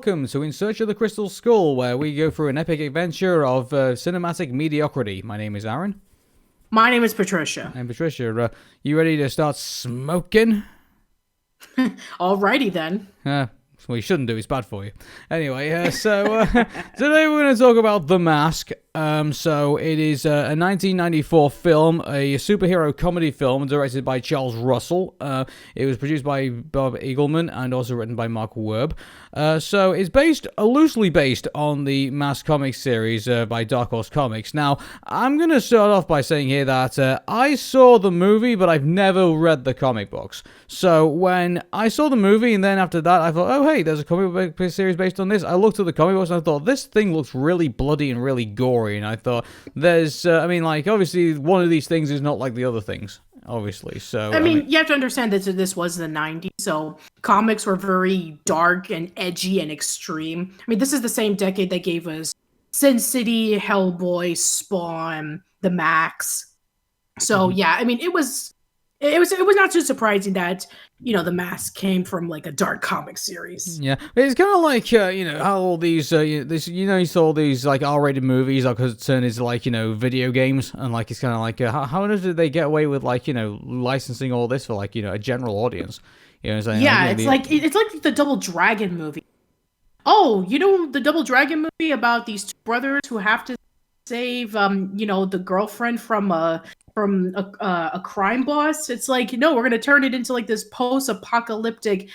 welcome to In Search of the Crystal Skull, where we go through an epic adventure of cinematic mediocrity. My name is Aaron. My name is Patricia. And Patricia, you ready to start smoking? Alrighty then. Well, you shouldn't do. It's bad for you. Anyway, so today we're going to talk about The Mask. So it is a 1994 film, a superhero comedy film directed by Charles Russell. It was produced by Bob Eagleman and also written by Mark Werb. So it's loosely based on the Mask comics series by Dark Horse Comics. Now, I'm going to start off by saying here that I saw the movie, but I've never read the comic books. So when I saw the movie, and then after that, I thought, oh, hey, there's a comic book series based on this. I looked at the comic books and I thought, this thing looks really bloody and really gory. And I thought, obviously, one of these things is not like the other things, obviously. So I mean, you have to understand that this was the 90s, so comics were very dark and edgy and extreme. I mean, this is the same decade that gave us Sin City, Hellboy, Spawn, The Max. So yeah, I mean, it was not too surprising that, The Mask came from like a dark comic series. Yeah, it's kind of like how all these you saw all these like R-rated movies because turn into like video games, and like it's kind of like how did they get away with like licensing all this for like a general audience? You know what I'm saying? Yeah, it's like the Double Dragon movie. Oh, the Double Dragon movie about these two brothers who have to save the girlfriend from a crime boss. It's like, no, we're gonna turn it into like this post-apocalyptic,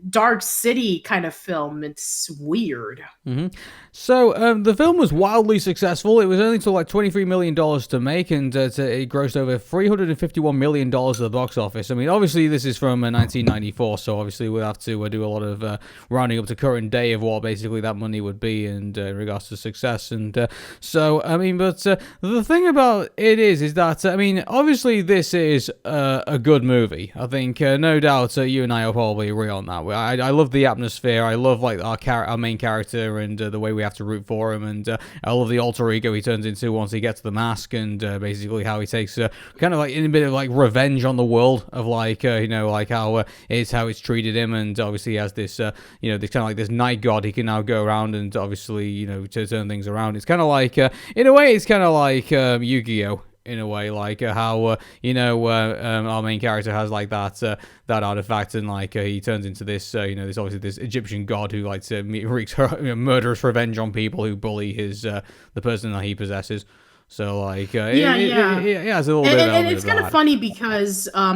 dark city kind of film. It's weird. Mm-hmm. So the film was wildly successful. It was only to like $23 million to make, and it grossed over $351 million at the box office. I mean, obviously this is from 1994, so obviously we'll have to do a lot of rounding up to current day of what basically that money would be in regards to success. And but the thing about it is that obviously this is a good movie. I think no doubt you and I will probably agree on that. I love the atmosphere. I love like our main character and the way we have to root for him, and I love the alter ego he turns into once he gets the mask, and basically how he takes kind of like in a bit of like revenge on the world of like like how it's treated him, and obviously he has this this kind of like this night god he can now go around and obviously to turn things around. It's kind of like in a way it's kind of like Yu-Gi-Oh! In a way, like how our main character has like that artifact, and like he turns into this this obviously this Egyptian god who likes wreaks murderous revenge on people who bully his the person that he possesses. So like it has a little bit of and it's kind of funny because now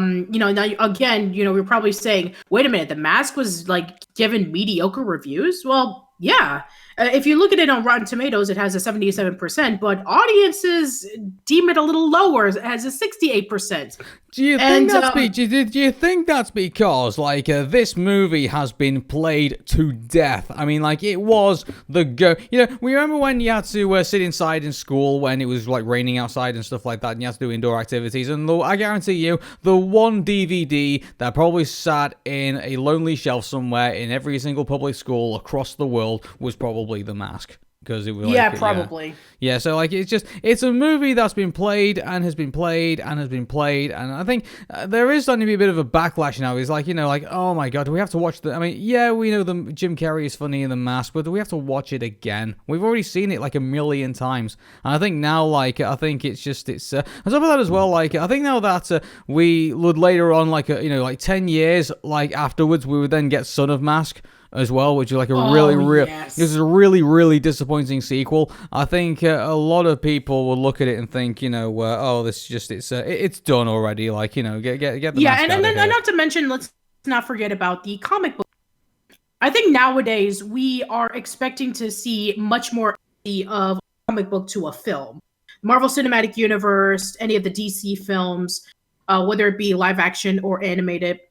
again we're probably saying, wait a minute, The Mask was like given mediocre reviews. Well, yeah. If you look at it on Rotten Tomatoes, it has a 77%, but audiences deem it a little lower. It has a 68%. Do you think that's because like this movie has been played to death? I mean, like it was the go. We remember when you had to sit inside in school when it was like raining outside and stuff like that, and you had to do indoor activities. And I guarantee you, the one DVD that probably sat in a lonely shelf somewhere in every single public school across the world was probably The Mask. Because it was probably. Yeah, so like it's a movie that's been played and has been played and has been played, and I think there is starting to be a bit of a backlash now. It's like like, oh my god, do we have to watch the? I mean, yeah, we know Jim Carrey is funny in The Mask, but do we have to watch it again? We've already seen it like a million times, and I think now I think it's on top of that as well. Like I think now that we would later on like 10 years like afterwards we would then get Son of Mask as well, which is like this is a really, really disappointing sequel. I think a lot of people will look at it and think, this just it's done already. Like get the mask and not to mention, let's not forget about the comic book. I think nowadays we are expecting to see much more of comic book to a film. Marvel Cinematic Universe, any of the DC films, whether it be live action or animated.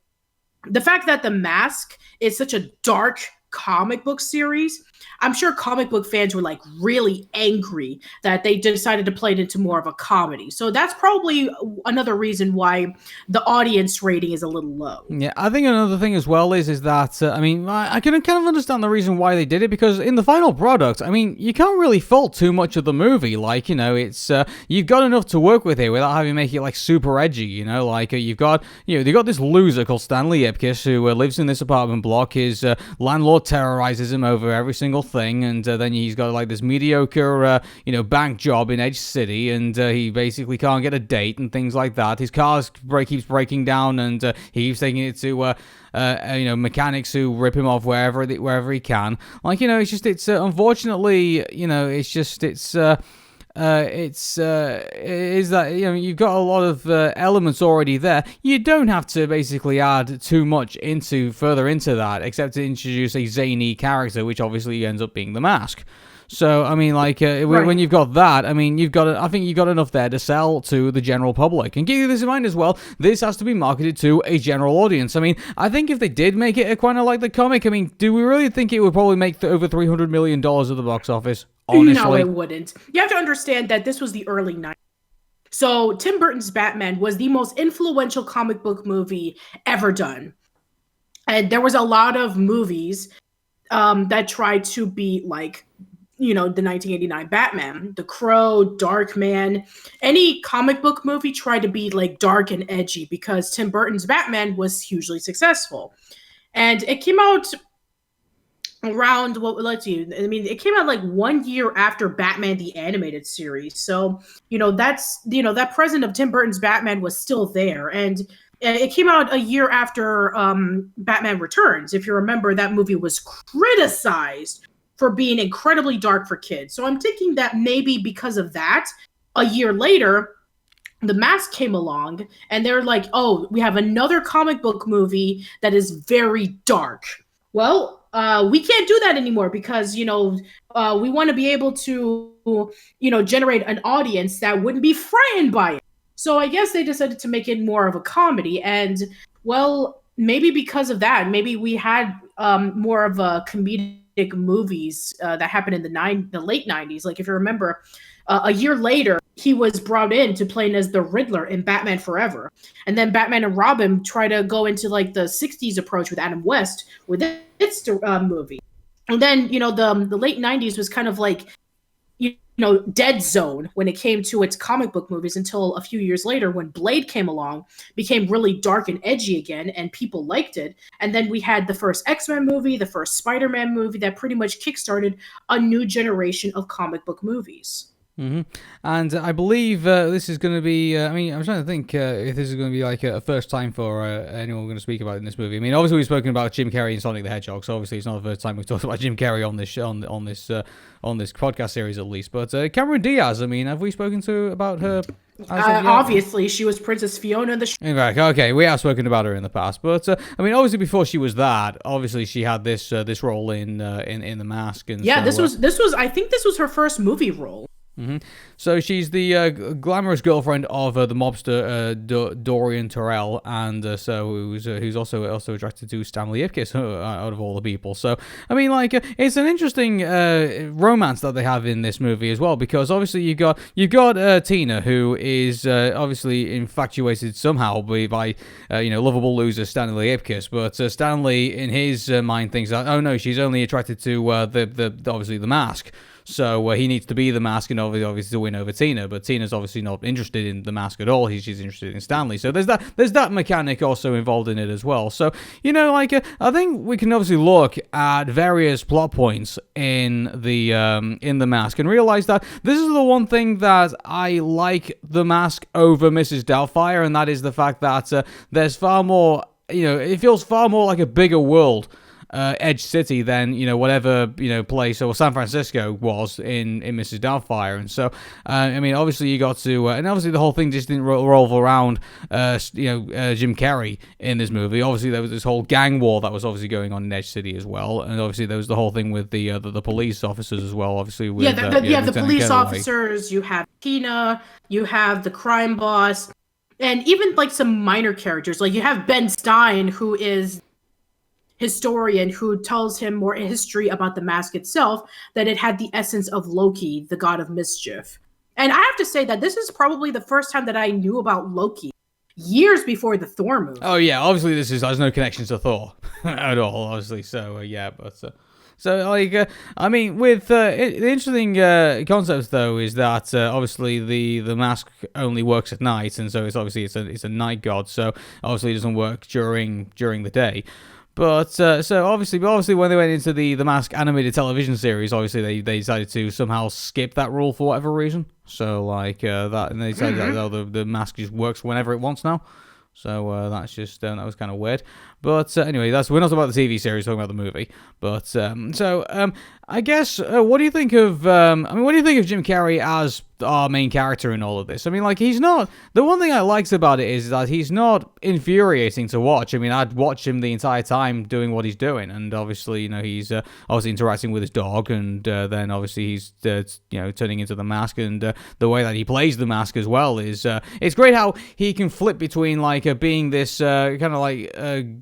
The fact that The Mask is such a dark comic book series, I'm sure comic book fans were like really angry that they decided to play it into more of a comedy. So that's probably another reason why the audience rating is a little low. Yeah, I think another thing as well is that, I can kind of understand the reason why they did it, because in the final product, you can't really fault too much of the movie. Like, it's, you've got enough to work with here without having to make it like super edgy, like you've got, they've got this loser called Stanley Ipkiss who lives in this apartment block. His landlord landlord terrorizes him over every single thing, and then he's got like this mediocre, bank job in Edge City, and he basically can't get a date and things like that. His car keeps breaking down, and he keeps taking it to mechanics who rip him off wherever he can. Like, it's unfortunately, is that you've got a lot of elements already there. You don't have to basically add too much further into that, except to introduce a zany character, which obviously ends up being the Mask. So, I mean, like, when you've got that, I mean, I think you've got enough there to sell to the general public. And keep this in mind as well, this has to be marketed to a general audience. I mean, I think if they did make it kind of like the comic, I mean, do we really think it would probably make over $300 million at the box office? Honestly? No, it wouldn't. You have to understand that this was the early 90s. So Tim Burton's Batman was the most influential comic book movie ever done. And there was a lot of movies that tried to be like, the 1989 Batman, The Crow, Darkman. Any comic book movie tried to be like dark and edgy because Tim Burton's Batman was hugely successful. And it came out around it came out like 1 year after Batman the Animated Series. So, that present of Tim Burton's Batman was still there. And it came out a year after Batman Returns. If you remember, that movie was criticized for being incredibly dark for kids. So I'm thinking that maybe because of that, a year later, The Mask came along and they're like, oh, we have another comic book movie that is very dark. Well, we can't do that anymore because, we want to be able to, generate an audience that wouldn't be frightened by it. So I guess they decided to make it more of a comedy. And, well, maybe because of that, maybe we had more of a comedic movies that happened in the late 90s. Like, if you remember, a year later, he was brought in to play as the Riddler in Batman Forever. And then Batman and Robin try to go into like the 60s approach with Adam West with its movie. And then, the late 90s was kind of like, dead zone when it came to its comic book movies until a few years later when Blade came along, became really dark and edgy again, and people liked it. And then we had the first X-Men movie, the first Spider-Man movie that pretty much kickstarted a new generation of comic book movies. Mm-hmm. And I believe this is going to be, I'm trying to think if this is going to be like a first time for anyone we're going to speak about in this movie. I mean, obviously we've spoken about Jim Carrey and Sonic the Hedgehog, so obviously it's not the first time we've talked about Jim Carrey on this show, on this podcast series at least. But Cameron Diaz, I mean, have we spoken about her? Obviously, she was Princess Fiona in the show. In fact, okay, we have spoken about her in the past, but obviously before she was that, obviously she had this role in The Mask, and yeah, so, this was I think this was her first movie role. Mm-hmm. So she's the glamorous girlfriend of the mobster Dorian Tyrell, and who's also attracted to Stanley Ipkiss out of all the people. So I mean, like, it's an interesting romance that they have in this movie as well, because obviously you got Tina, who is obviously infatuated somehow by lovable loser Stanley Ipkiss, but Stanley in his mind thinks that, oh no, she's only attracted to obviously the Mask. So he needs to be the Mask and obviously to win over Tina, but Tina's obviously not interested in the Mask at all. She's interested in Stanley. So there's that mechanic also involved in it as well. So I think we can obviously look at various plot points in the Mask and realize that this is the one thing that I like the Mask over Mrs. Doubtfire, and that is the fact that there's far more. It feels far more like a bigger world. Edge City than whatever place or San Francisco was in Mrs. Doubtfire, and so obviously you got to and obviously the whole thing just didn't revolve around Jim Carrey in this movie. Obviously there was this whole gang war that was obviously going on in Edge City as well, and obviously there was the whole thing with the police officers as well. Obviously with the police officers. You have Tina, you have the crime boss, and even like some minor characters. Like you have Ben Stein, who is historian, who tells him more history about the Mask itself, that it had the essence of Loki, the god of mischief. And I have to say that this is probably the first time that I knew about Loki, years before the Thor movie. Oh yeah, obviously has no connection to Thor at all, obviously. So with the interesting concept though is that obviously the Mask only works at night, and so it's a night god, so obviously it doesn't work during the day. But so obviously when they went into the Mask animated television series, obviously they decided to somehow skip that rule for whatever reason. So like that, and they decided that the mask just works whenever it wants now. So that's just that was kind of weird. But anyway, we're not talking about the TV series, we're talking about the movie. But I guess what do you think of? What do you think of Jim Carrey as our main character in all of this? I mean, like, he's not. The one thing I liked about it is that he's not infuriating to watch. I mean, I'd watch him the entire time doing what he's doing, and obviously, he's obviously interacting with his dog, and then obviously he's turning into the mask, and the way that he plays the mask as well is it's great how he can flip between like being this kind of like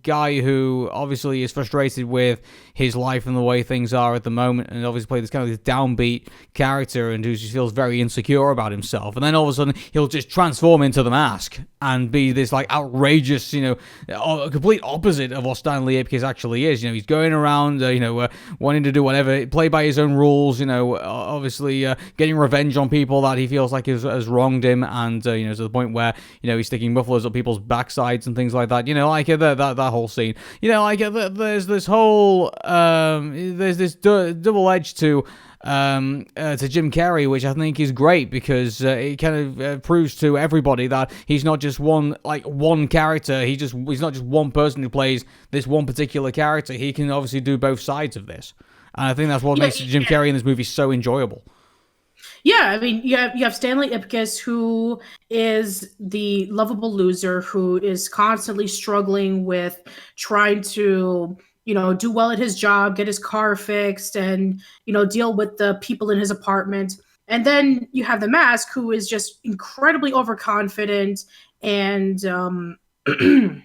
guy who obviously is frustrated with his life and the way things are at the moment, and obviously play this kind of this downbeat character and who just feels very insecure about himself, and then all of a sudden he'll just transform into the mask and be this like outrageous, complete opposite of what Stanley Ipkiss actually is. He's going around, wanting to do whatever, play by his own rules, obviously getting revenge on people that he feels like has wronged him, and to the point where he's sticking mufflers up people's backsides and things like that. That whole scene. There's this whole there's this double edge to Jim Carrey, which I think is great because it kind of proves to everybody that he's not just one character. He's not just one person who plays this one particular character. He can obviously do both sides of this, and I think that's what makes Jim Carrey in this movie so enjoyable. Yeah, I mean, you have Stanley Ipkiss, who is the lovable loser who is constantly struggling with trying to, do well at his job, get his car fixed, and, deal with the people in his apartment. And then you have the Mask, who is just incredibly overconfident and, excuse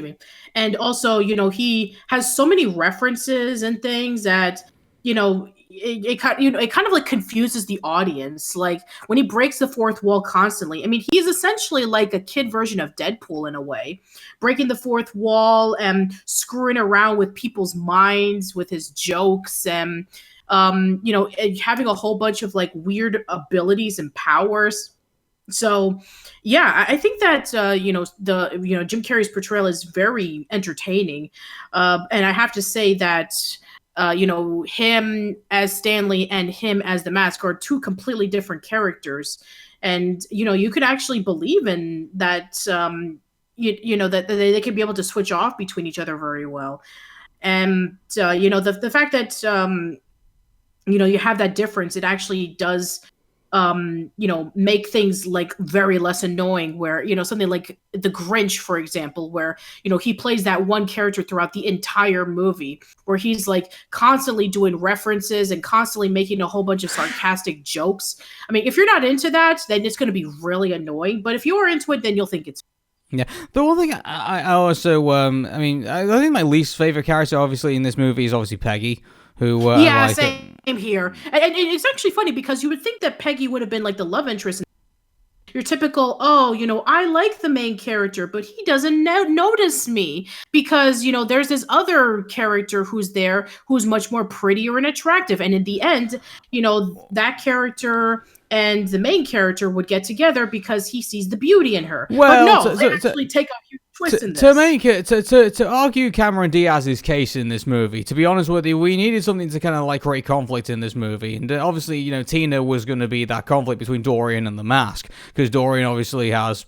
me. And also, he has so many references and things that, it kind of like confuses the audience. Like when he breaks the fourth wall constantly. I mean, he's essentially like a kid version of Deadpool in a way, breaking the fourth wall and screwing around with people's minds with his jokes and, having a whole bunch of like weird abilities and powers. So, yeah, I think that Jim Carrey's portrayal is very entertaining, and I have to say that him as Stanley and him as the Mask are two completely different characters, and you could actually believe in that. That they could be able to switch off between each other very well, and the fact that you have that difference, it actually does make things like very less annoying, where, something like The Grinch, for example, where, he plays that one character throughout the entire movie, where he's like constantly doing references and constantly making a whole bunch of sarcastic jokes. I mean, if you're not into that, then it's going to be really annoying. But if you are into it, then you'll think it's. Yeah, the one thing I also, I think my least favorite character, obviously, in this movie is obviously Peggy. Who, same here. And it's actually funny because you would think that Peggy would have been like the love interest. Your typical, I like the main character, but he doesn't notice me because, there's this other character who's there who's much more prettier and attractive. And in the end, that character and the main character would get together because he sees the beauty in her. Well, but no, they actually take a huge twist in this. To argue Cameron Diaz's case in this movie, to be honest with you, we needed something to kind of like create conflict in this movie, and obviously, Tina was going to be that conflict between Dorian and the Mask, because Dorian obviously has,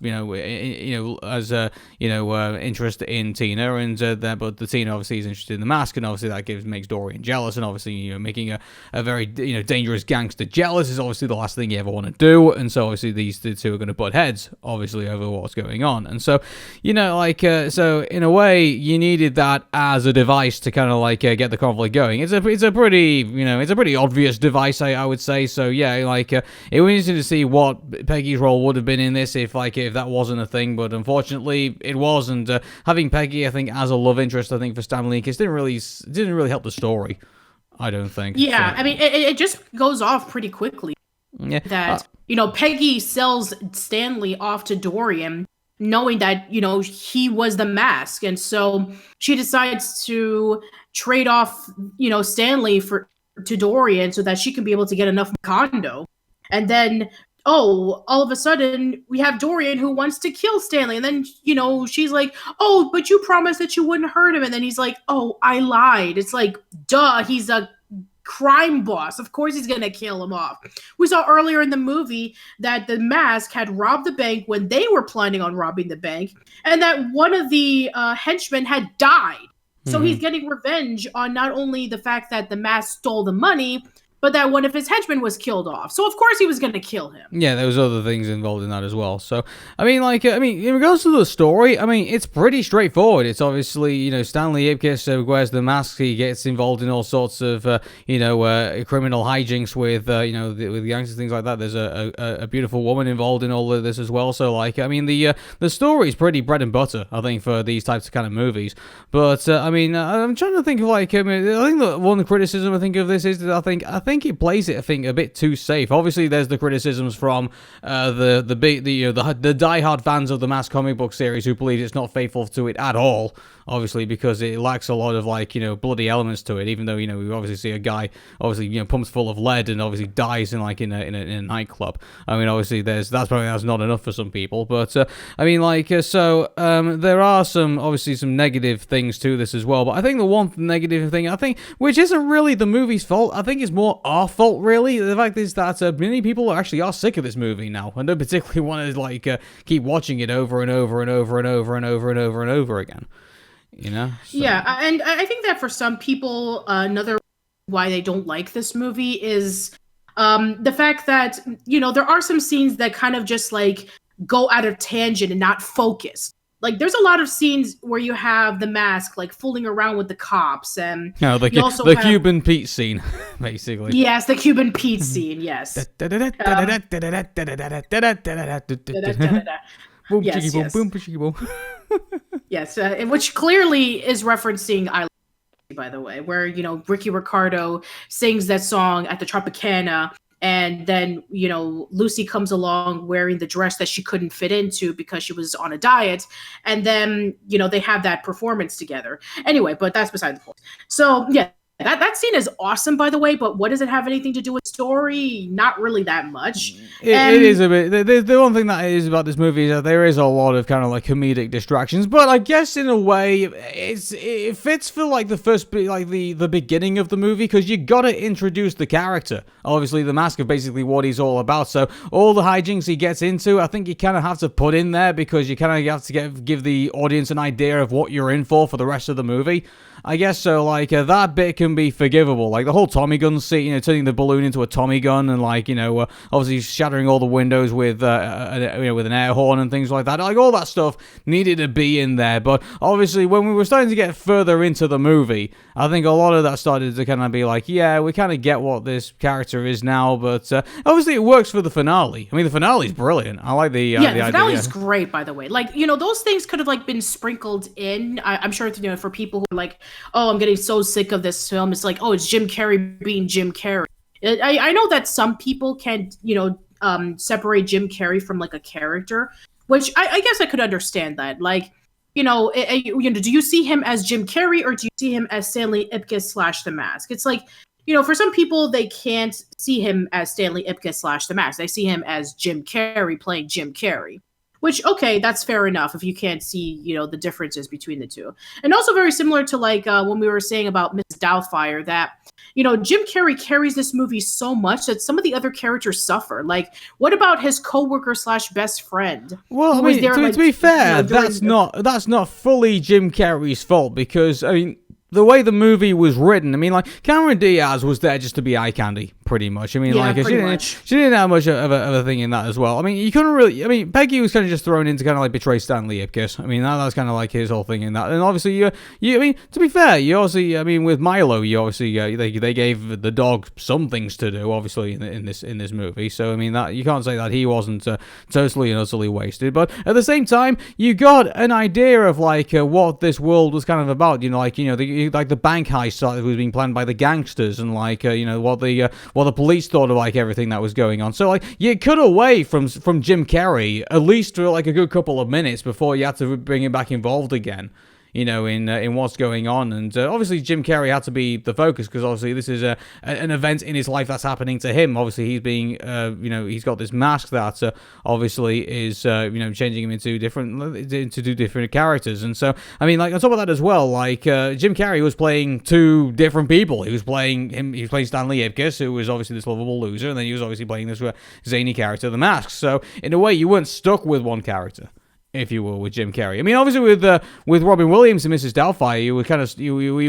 interest in Tina, and but the Tina obviously is interested in the Mask, and obviously that makes Dorian jealous, and obviously, making a very dangerous gangster jealous is obviously the last thing you ever want to do, and so obviously the two are going to butt heads, obviously, over what's going on, and so so in a way you needed that as a device to kind of like get the conflict going. It's a pretty obvious device, I would say. So yeah, it was interesting to see what Peggy's role would have been in this if that wasn't a thing, but unfortunately it was, and having Peggy, I think, as a love interest, I think for Stanley Ipkiss didn't really help the story, I don't think. Yeah, so. I mean, it just goes off pretty quickly. Yeah. That Peggy sells Stanley off to Dorian, knowing that, he was the Mask. And so she decides to trade off, Stanley to Dorian so that she can be able to get enough condo. And then oh, all of a sudden we have Dorian who wants to kill Stanley. And then, she's like, oh, but you promised that you wouldn't hurt him. And then he's like, oh, I lied. It's like, duh, he's a crime boss. Of course he's going to kill him off. We saw earlier in the movie that the Mask had robbed the bank when they were planning on robbing the bank, and that one of the henchmen had died. So he's getting revenge on not only the fact that the Mask stole the money, but that one of his henchmen was killed off. So, of course, he was going to kill him. Yeah, there was other things involved in that as well. So, in regards to the story, it's pretty straightforward. It's obviously, Stanley Ipkiss wears the mask. He gets involved in all sorts of, criminal hijinks with gangsters, things like that. There's a beautiful woman involved in all of this as well. So, the story is pretty bread and butter, I think, for these types of kind of movies. But, I'm trying to think of, I think that one criticism I think of this is that I think it plays it, a bit too safe. Obviously, there's the criticisms from the diehard fans of the Mask comic book series who believe it's not faithful to it at all. Obviously, because it lacks a lot of bloody elements to it. Even though we obviously see a guy pumped full of lead and obviously dies in a nightclub. Obviously that's not enough for some people. But there are some negative things to this as well. But I think the one negative thing which isn't really the movie's fault, I think it's more our fault really. The fact is that many people are sick of this movie now and don't particularly want to keep watching it over and over and over and over and over and over and over again. So. Yeah, and I think that for some people, another why they don't like this movie is the fact that, there are some scenes that kind of just go out of tangent and not focus. There's a lot of scenes where you have the Mask fooling around with the cops, and the Cuban Pete scene, basically. Yes, the Cuban Pete scene. Yes. Boom, chiggy, boom, boom, chiggy, boom. Yes, which clearly is referencing I Love Lucy, by the way, where, Ricky Ricardo sings that song at the Tropicana, and then, Lucy comes along wearing the dress that she couldn't fit into because she was on a diet, and then, they have that performance together. Anyway, but that's beside the point. So, yeah. That scene is awesome, by the way, but what does it have anything to do with story? Not really that much. It is a bit. The one thing that is about this movie is that there is a lot of kind of comedic distractions, but I guess in a way it fits for the first the beginning of the movie, because you gotta introduce the character. Obviously, the Mask of basically what he's all about. So all the hijinks he gets into, I think you kind of have to put in there because you kind of have to give the audience an idea of what you're in for the rest of the movie. I guess so. That bit can be forgivable. The whole Tommy gun scene, turning the balloon into a Tommy gun, and obviously shattering all the windows with with an air horn and things like that. All that stuff needed to be in there. But obviously, when we were starting to get further into the movie, I think a lot of that started to kind of be yeah, we kind of get what this character is now. But obviously, it works for the finale. The finale's brilliant. I like the the finale's great, by the way. Those things could have been sprinkled in. I'm sure for people who are oh, I'm getting so sick of this film. It's oh, it's Jim Carrey being Jim Carrey. I know that some people can't, separate Jim Carrey from a character, which I guess I could understand that. Do you see him as Jim Carrey, or do you see him as Stanley Ipkiss / The Mask? It's for some people, they can't see him as Stanley Ipkiss / The Mask. They see him as Jim Carrey playing Jim Carrey. Which, okay, that's fair enough if you can't see, the differences between the two. And also very similar to when we were saying about Mrs. Doubtfire, that, Jim Carrey carries this movie so much that some of the other characters suffer. What about his coworker / best friend? Well, to be fair, that's not fully Jim Carrey's fault, because, the way the movie was written, Cameron Diaz was there just to be eye candy, pretty much. She didn't have much of a thing in that as well. You couldn't really. Peggy was kind of just thrown in to kind of betray Stanley Ipkiss. That's kind of his whole thing in that. And obviously, to be fair, you obviously, with Milo, you obviously they gave the dog some things to do, obviously in this movie. So that you can't say that he wasn't totally and utterly wasted. But at the same time, you got an idea of what this world was kind of about. The bank heist that was being planned by the gangsters, and what the police thought of everything that was going on. So you cut away from Jim Carrey at least for a good couple of minutes before you had to bring him back involved again. in what's going on. And obviously Jim Carrey had to be the focus because obviously this is an event in his life that's happening to him. Obviously he's being, he's got this mask that obviously is, changing him into different characters. And so, I mean, like on top of that as well, like Jim Carrey was playing two different people. He was playing Stanley Ipkiss, who was obviously this lovable loser, and then he was obviously playing this zany character, the mask. So in a way, you weren't stuck with one character, if you will, with Jim Carrey. I mean, obviously with Robin Williams and Mrs. Doubtfire, you were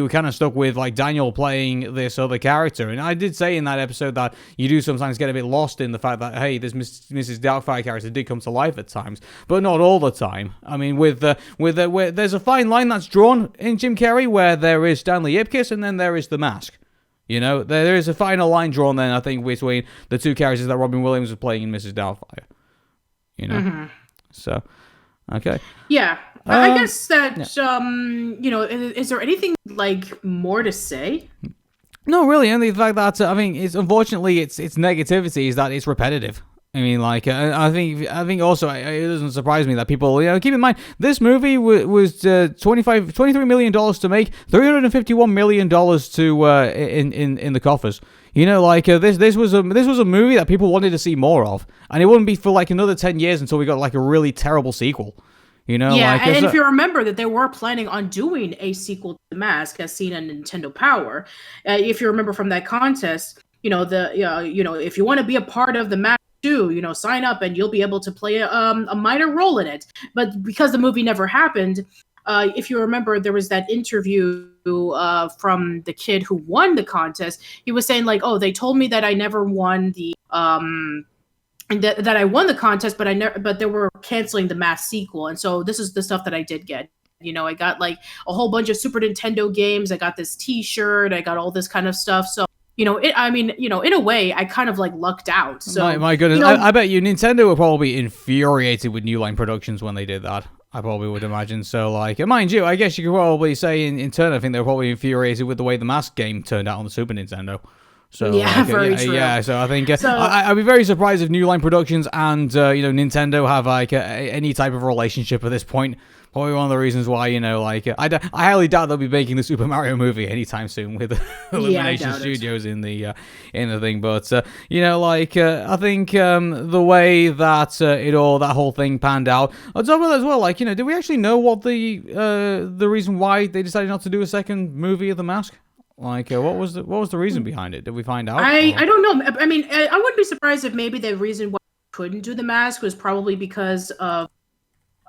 kind of stuck with like Daniel playing this other character. And I did say in that episode that you do sometimes get a bit lost in the fact that hey, this Mrs. Doubtfire character did come to life at times, but not all the time. I mean, where there's a fine line that's drawn in Jim Carrey where there is Stanley Ipkiss and then there is the mask. There is a final line drawn then, I think, between the two characters that Robin Williams was playing in Mrs. Doubtfire. So. Okay. Yeah, I guess that is there anything like more to say? No, really. Only the fact that I think it's unfortunately its negativity is that it's repetitive. I mean, like I think also it doesn't surprise me that people keep in mind this movie was $23 million to make, $351 million to in the coffers. This was a movie that people wanted to see more of, and it wouldn't be for like another 10 years until we got like a really terrible sequel. Yeah, and if you remember that they were planning on doing a sequel to The Mask as seen on Nintendo Power, if you remember from that contest, if you want to be a part of The Mask 2, sign up and you'll be able to play a minor role in it. But because the movie never happened, if you remember, there was that interview from the kid who won the contest. He was saying like, "Oh, they told me that I never won the and that I won the contest, but they were canceling the Mask sequel, and so this is the stuff that I did get. I got like a whole bunch of Super Nintendo games. I got this T-shirt. I got all this kind of stuff. So." In a way, I kind of like lucked out. So my goodness, I bet you Nintendo were probably infuriated with New Line Productions when they did that. I probably would imagine. So, like, mind you, I guess you could probably say in turn, I think they were probably infuriated with the way the Mask game turned out on the Super Nintendo. So yeah, very true. Yeah, so I think I'd be very surprised if New Line Productions and Nintendo have like any type of relationship at this point. Probably one of the reasons why I highly doubt they'll be making the Super Mario movie anytime soon with Illumination Studios in the thing. But I think the way that that whole thing panned out. On top of that as well, did we actually know what the reason why they decided not to do a second movie of The Mask? What was the reason behind it? Did we find out? I don't know. I mean, I wouldn't be surprised if maybe the reason why they couldn't do The Mask was probably because of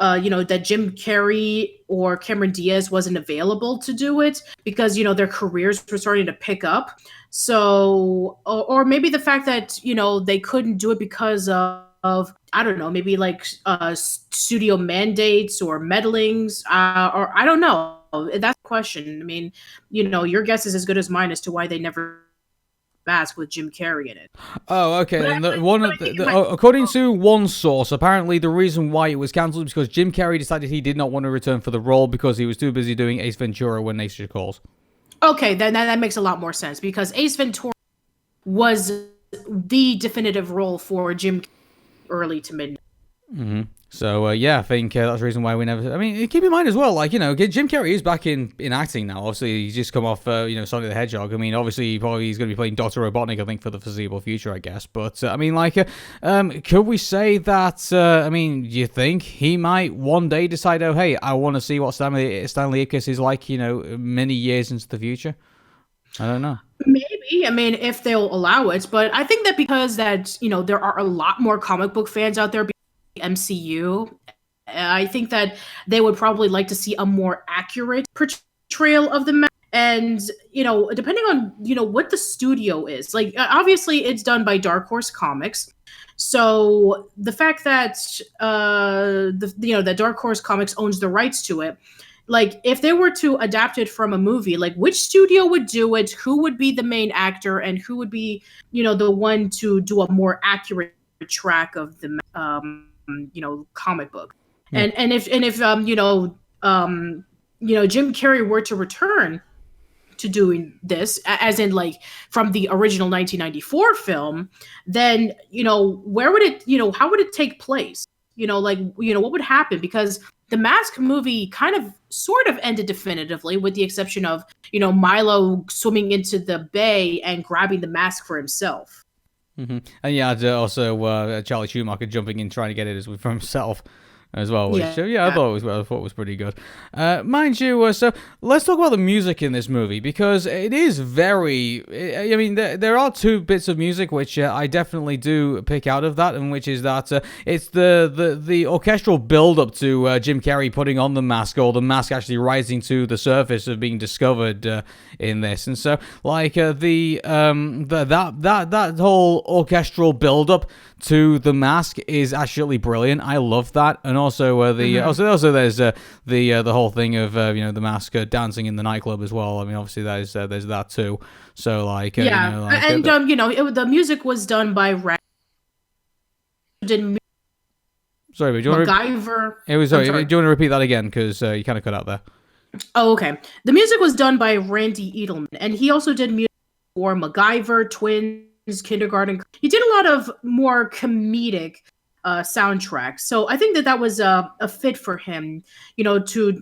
that Jim Carrey or Cameron Diaz wasn't available to do it because their careers were starting to pick up. So, or maybe the fact that they couldn't do it because of I don't know, maybe like studio mandates or meddlings, or I don't know. That's the question. I mean, your guess is as good as mine as to why they never Mask with Jim Carrey in it. Oh, okay. And according to one source, apparently the reason why it was cancelled is because Jim Carrey decided he did not want to return for the role because he was too busy doing Ace Ventura: When Nature Calls. Okay, then that makes a lot more sense because Ace Ventura was the definitive role for Jim Carrey early to mid. Mm-hmm. So, I think that's the reason why we never... I mean, keep in mind as well, Jim Carrey is back in acting now. Obviously, he's just come off, Sonic the Hedgehog. I mean, obviously, he's going to be playing Dr. Robotnik, I think, for the foreseeable future, I guess. But, could we say that, do you think he might one day decide, oh, hey, I want to see what Stanley Ipkiss is like, many years into the future? I don't know. Maybe. I mean, if they'll allow it. But I think that because there are a lot more comic book fans out there MCU, I think that they would probably like to see a more accurate portrayal of the Mask. And depending on what the studio is, like obviously it's done by Dark Horse Comics, so the fact that that Dark Horse Comics owns the rights to it, like if they were to adapt it from a movie, like which studio would do it, who would be the main actor, and who would be the one to do a more accurate track of the comic book. Yeah. And if Jim Carrey were to return to doing this, as in like from the original 1994 film, then where would it how would it take place? what would happen? Because the Mask movie kind of sort of ended definitively, with the exception of, Milo swimming into the bay and grabbing the mask for himself. And yeah, also Charlie Schumacher jumping in trying to get it for himself as well, which I thought was pretty good. Mind you, so let's talk about the music in this movie, because it is very. I mean, there are two bits of music which I definitely do pick out of that, and which is that it's the orchestral build up to Jim Carrey putting on the mask, or the mask actually rising to the surface of being discovered in this, and so like that whole orchestral build up to the mask is actually brilliant. I love that. And also there's the whole thing of the mask dancing in the nightclub as well. I mean, obviously there's that too. So like the music was done by Sorry, but do you want MacGyver. Do you want to repeat that again, because you kind of cut out there? Oh, okay. The music was done by Randy Edelman, and he also did music for MacGyver, Twins, Kindergarten. He did a lot of more comedic soundtracks. So I think that was a fit for him, to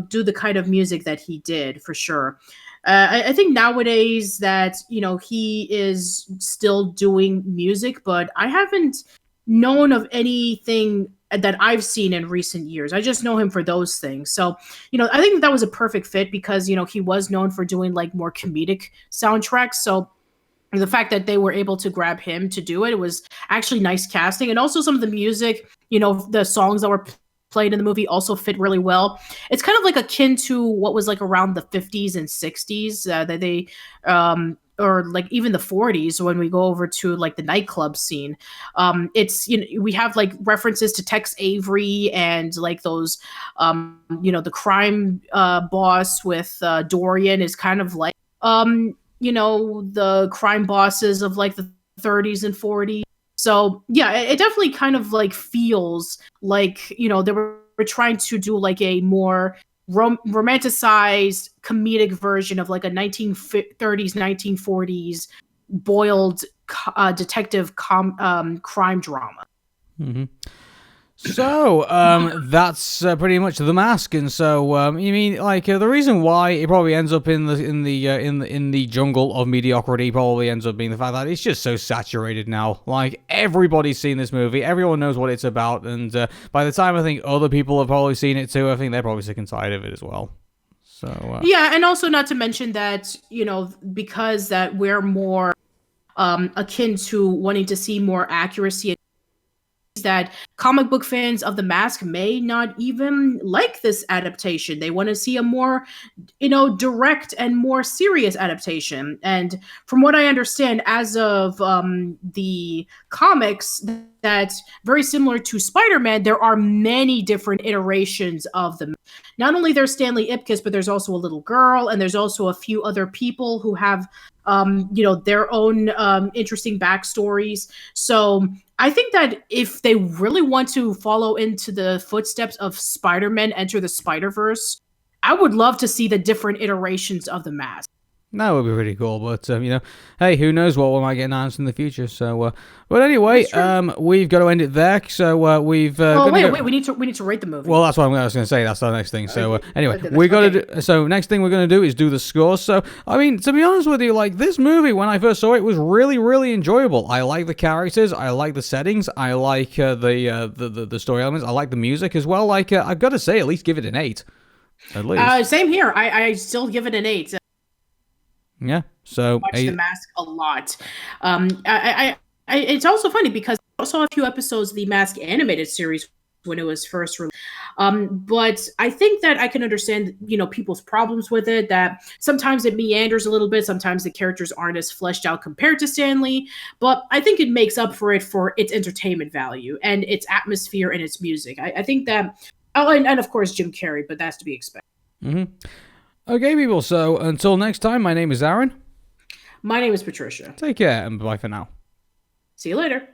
do the kind of music that he did, for sure. I think nowadays that he is still doing music, but I haven't known of anything that I've seen in recent years. I just know him for those things. So, I think that was a perfect fit, because he was known for doing like more comedic soundtracks. So the fact that they were able to grab him to do it was actually nice casting. And also some of the music, the songs that were played in the movie also fit really well. It's kind of like akin to what was like around the 50s and 60s that they, or like even the 40s, when we go over to like the nightclub scene. It's, we have like references to Tex Avery and like those, the crime boss with Dorian is kind of like, the crime bosses of like the 30s and 40s. So yeah, it definitely kind of like feels like, they were trying to do like a more romanticized comedic version of like a 1930s, 1940s boiled detective crime drama. Mm-hmm. So, that's pretty much The Mask, and so you mean like the reason why it probably ends up in the jungle of mediocrity probably ends up being the fact that it's just so saturated now. Like, everybody's seen this movie, everyone knows what it's about, and by the time I think other people have probably seen it too, I think they're probably sick and tired of it as well. So yeah, and also not to mention that because that we're more akin to wanting to see more accuracy, that comic book fans of The Mask may not even like this adaptation. They want to see a more, direct and more serious adaptation. And from what I understand, as of the comics, that's very similar to Spider-Man, there are many different iterations of them. Not only there's Stanley Ipkiss, but there's also a little girl, and there's also a few other people who have, their own interesting backstories. So I think that if they really want to follow into the footsteps of Spider-Man Enter the Spider-Verse, I would love to see the different iterations of The Mask. That would be pretty cool, but hey, who knows what we might get announced in the future? So, but anyway, we've got to end it there. So wait, we need to rate the movie. Well, that's what I was going to say. That's the next thing. So anyway, we got to. So next thing we're going to do is do the scores. So I mean, to be honest with you, like this movie, when I first saw it, was really, really enjoyable. I like the characters. I like the settings. I like the story elements. I like the music as well. Like I've got to say, at least give it an 8. At least. Same here. I still give it an 8. Yeah, so watch The Mask a lot. It's also funny because I saw a few episodes of the Mask animated series when it was first released. But I think that I can understand, people's problems with it, that sometimes it meanders a little bit. Sometimes the characters aren't as fleshed out compared to Stanley, but I think it makes up for it for its entertainment value and its atmosphere and its music. I think that, and of course Jim Carrey, but that's to be expected. Mm-hmm. Okay, people, so until next time, my name is Aaron. My name is Patricia. Take care, and bye for now. See you later.